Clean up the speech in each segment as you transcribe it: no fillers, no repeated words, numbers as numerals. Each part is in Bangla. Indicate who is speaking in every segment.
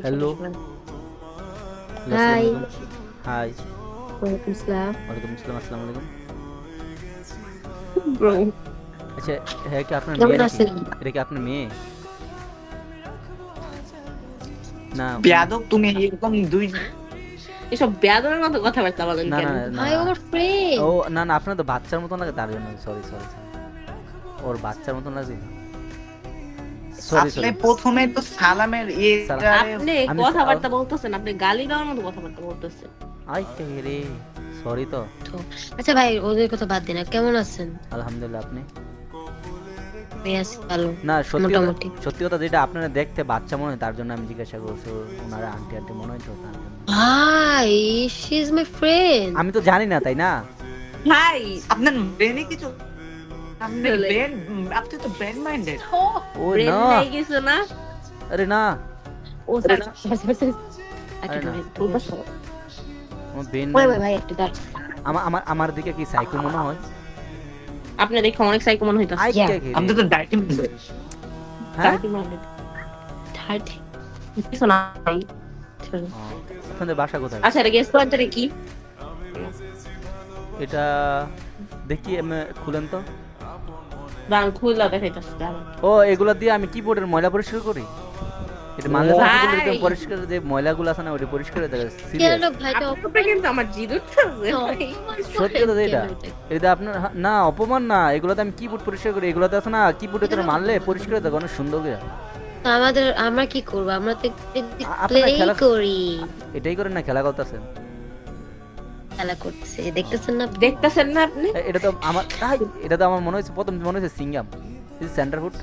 Speaker 1: Hello,
Speaker 2: high.
Speaker 1: আসসালামু আলাইকুম। হাই,
Speaker 2: ওয়ালাইকুম সালাম।
Speaker 1: ওয়ালাইকুম আসসালাম, আসসালামু আলাইকুম।
Speaker 2: ব্রো
Speaker 1: আচ্ছা, হ্যাঁ কি আপনার মেয়ে
Speaker 2: কেমন
Speaker 1: নাকি?
Speaker 2: আছেন?
Speaker 1: এটা কি আপনার মেয়ে? না,
Speaker 3: বেয়াদব তুমি এরকম দুই
Speaker 4: এসব বেয়াদবের মতো কথাবার্তা বলেন
Speaker 1: না,
Speaker 4: কেন?
Speaker 1: না, না,
Speaker 2: ভাই আমার ফ্রেন্ড।
Speaker 1: ও না, না, আপনার তো বাচ্চার মতন লাগে তার জন্য। Sorry, sorry, sorry. ওর বাচ্চার মতন লাগে। সরি,
Speaker 3: আসলে
Speaker 1: সরি।
Speaker 3: প্রথমে তো সালামের
Speaker 4: আপনি
Speaker 1: আমি
Speaker 4: কথাবার্তা বলতেছেন, আপনি গালি দেওয়ার মতো কথাবার্তা বলতেছেন।
Speaker 1: আই রে, সরি তো।
Speaker 2: তো আচ্ছা ভাই ওদের কথা বাদ দিন, কেমন আছেন?
Speaker 1: আলহামদুলিল্লাহ, আপনি?
Speaker 2: আমি আছি ভালো,
Speaker 1: না, সত্যি কথা,
Speaker 2: মোটামুটি।
Speaker 1: সত্যি কথা যেটা আপনারা দেখতে বাচ্চা মনে হয় তার জন্য আমি জিজ্ঞাসা করছি। ওনারা আন্টি আন্টি মনে হয় তো তার জন্য।
Speaker 2: ভাই শি ইজ মাই ফ্রেন্ড।
Speaker 1: আমি তো জানি না, তাই না?
Speaker 4: ভাই
Speaker 3: আপনার ব্রেনে কিছু আপনি
Speaker 4: চলে।
Speaker 3: ব্রেন আপনি তো ব্রেন মাইন্ডেড
Speaker 1: ও
Speaker 4: ব্রেন
Speaker 1: না,
Speaker 4: নাই কিছু না।
Speaker 1: আরে না,
Speaker 4: ও স্যার
Speaker 2: একটু
Speaker 1: আরে না।
Speaker 2: দাঁড়ান।
Speaker 1: আমার বেন
Speaker 2: ওই ভাই ভাই একটু দাঁড়ান।
Speaker 1: আমার আমার আমার দিকে কি সাইকো মনে হয়?
Speaker 4: আপনি দেখে অনেক সাইকো মনে হইতাছে।
Speaker 1: I
Speaker 2: Yeah.
Speaker 1: কে রে?
Speaker 3: আপনি তো ডাইটিং
Speaker 1: হ্যাঁ?
Speaker 2: থার্টি
Speaker 4: কিছু না।
Speaker 1: ও, আপনাদের বাসা কোথায়?
Speaker 4: আচ্ছা, এটা গেস করেন তো এটা কি?
Speaker 1: এটা দেখি খুলেন তো।
Speaker 4: দাঁড়ান, খুললা দেখাইতাছে, দাঁড়ান।
Speaker 1: ও, এগুলা দিয়ে আমি কিবোর্ডের ময়লা পরিষ্কার করি। এটা মাঝে
Speaker 3: ও
Speaker 1: সাঝে
Speaker 4: ভাই।
Speaker 1: এরকম পরিষ্কার, যে ময়লাগুলো আছে না ওটা পরিষ্কার হয়ে থাকে।
Speaker 2: কেন
Speaker 1: সিরিয়াস,
Speaker 2: ভাই তো
Speaker 4: আপনার কিন্তু আমার জিদ উঠতেছে।
Speaker 1: সত্যি কথা এটা। এটা আপনার না অপমান না, এগুলাতে আমি কিবোর্ড পরিষ্কার করি। এগুলাতে আছে না কিবোর্ডে তোরা মারলে পরিষ্কার হয়ে থাকে অনেক সুন্দর করে।
Speaker 2: আমাদের আমরা কি করব, আমরা তো
Speaker 1: আপনারা
Speaker 2: প্লে
Speaker 1: খেলা
Speaker 2: করি,
Speaker 1: এটাই করেন না, খেলা করতেছেন।
Speaker 2: খেলা করতেছে দেখতেছেন না?
Speaker 4: দেখতেছেন না আপনি?
Speaker 1: এটা তো আমার এটা তো আমার মনে হয়েছে প্রথম মনে হয়েছে সিঙ্গাম, সেন্টার ফুট।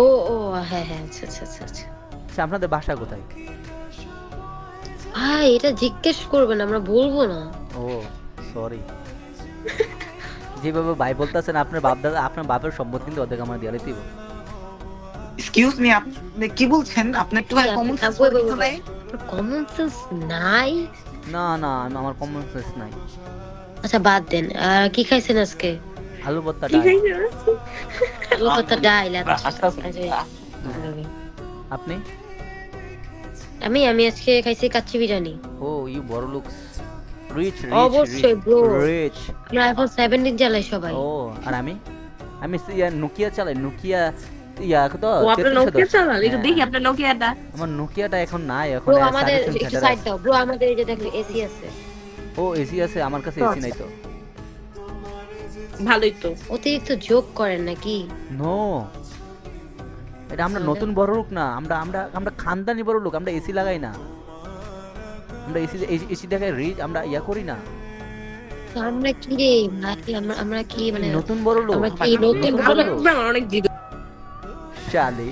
Speaker 2: ও ও হ্যাঁ হ্যাঁ, আচ্ছা আচ্ছা আচ্ছা আচ্ছা।
Speaker 1: আচ্ছা, আপনাদের বাসা কোথায়?
Speaker 2: ভাই এটা জিজ্ঞেস করবেন, আমরা বলবো না।
Speaker 1: ও সরি। যেভাবে ভাই বলতেছেন, আপনার বাপ দাদা আপনার বাপের সম্পদ কিন্তু অর্ধেক আমার দিয়ে দিব।
Speaker 3: এক্সকিউজ মি আপনি কি বলছেন আপনার একটু কমন সেন্স নাই
Speaker 2: কমন সেন্স নাই?
Speaker 1: না, না, আমার কমন সেন্স নাই।
Speaker 2: আচ্ছা বাদ দেন, কি খাইছেন আজকে?
Speaker 1: আলু ভর্তা
Speaker 4: কি
Speaker 1: ডাল।
Speaker 4: খাইছে?
Speaker 2: আলু ভর্তা ডাল।
Speaker 3: আচ্ছা
Speaker 1: আপনি?
Speaker 2: আমি আমি আজকে খাইছি কাচ্চি বিরিয়ানি।
Speaker 1: ও ইউ বড় লোক, রিচ
Speaker 2: অবশ্যই bro।
Speaker 1: রিচ।
Speaker 2: আমরা এখন 17 জ্বালাই সবাই।
Speaker 1: ও আর আমি আমি নোকিয়া চালাই, নোকিয়া ইয়া তো
Speaker 4: ও আপনার
Speaker 1: 3310।
Speaker 4: নোকিয়া চালান, একটু দেখি
Speaker 1: হ্যাঁ,
Speaker 4: আপনার নোকিয়াটা।
Speaker 1: আমার নোকিয়াটা এখন নাই, এখন
Speaker 2: ব্রো আমাদের
Speaker 1: সার্ভিসিং
Speaker 2: একটু
Speaker 1: সেন্টারে
Speaker 2: সাইড
Speaker 1: আছে।
Speaker 2: দাও ব্রো, আমাদের এই যে দেখো এসি আছে।
Speaker 1: ও এসি আছে, আমার কাছে এসি নাই তো।
Speaker 4: ভালোই তো।
Speaker 2: অতিরিক্ত জোক করেন নাকি?
Speaker 1: নো, এটা আমরা নতুন বড় লোক না, আমরা আমরা আমরা খানদানি বড় লোক, আমরা এসি লাগাই না। আমরা এসি এসি দেখাই রিচ, আমরা ইয়া করি না।
Speaker 2: তো আমরা কি রে ভাই, আমরা কি মানে
Speaker 1: নতুন বড় লোক,
Speaker 2: আমরা কি নতুন
Speaker 1: নতুন
Speaker 2: বড়
Speaker 1: বড়
Speaker 2: লোক?
Speaker 1: লোক।
Speaker 4: আমার অনেক জিদ।
Speaker 1: চালি